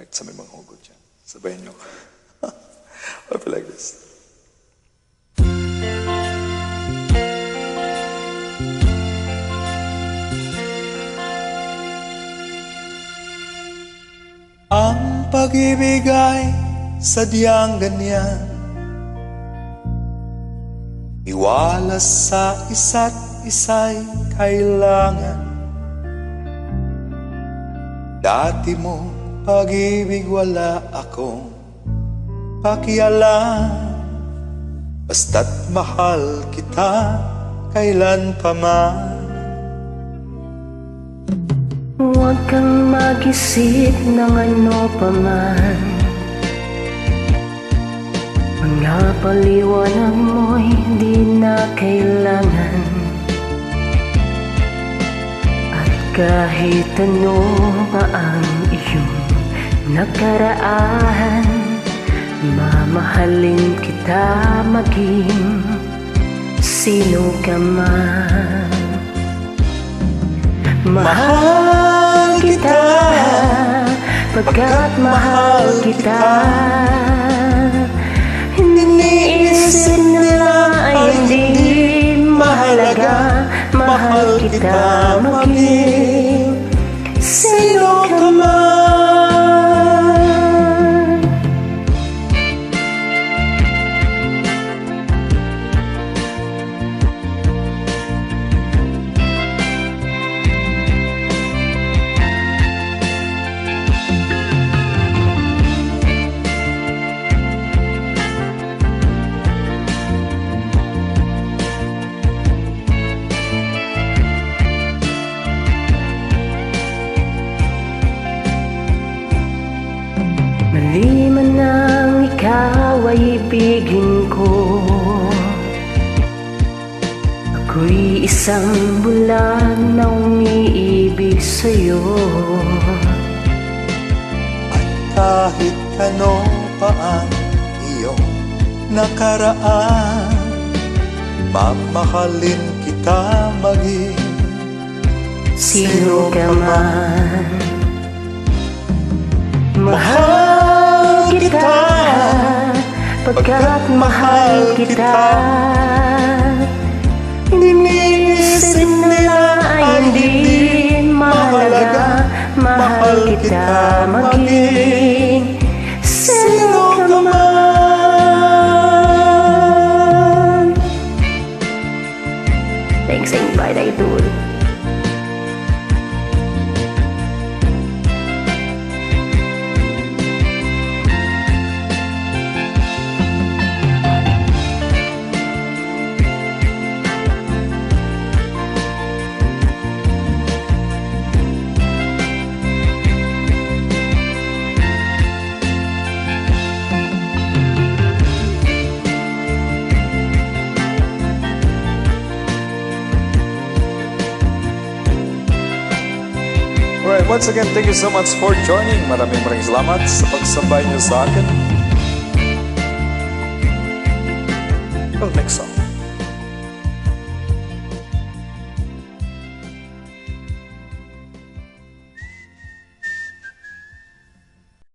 Right, sa may mga hugot yan. Sabayan nyo. I feel like this. Ang pag-ibig ay sadyang ganyan, iwalas sa isa't isa'y kailangan. Dati mong pag-ibig wala akong pakialam, basta't mahal kita kailan pa man. Huwag kang mag-isip ng ano pa man, mga paliwanag mo'y di na kailangan. At kahit ano pa ang iyong nakaraan, mamahalin kita maging sino ka man. Mahal kita, pagkat mahal kita. Iniisip nila ay hindi mahalaga. Mahal kita maging sino ka man. Mali man ang ikaw ay ibigin ko, ako'y isang bulag na umiibig sa'yo. at kahit ano pa ang iyong nakaraan, mamahalin kita maging Sino ka man. Mahal kita, pagkat mahal kita. Iniisip nila ay hindi mahalaga. Mahal kita maging sino ka man. Thanks sa invite, Idol. Alright, once again, thank you so much for joining. Maraming salamat sa pagsabay niyo sa akin. Well, next song.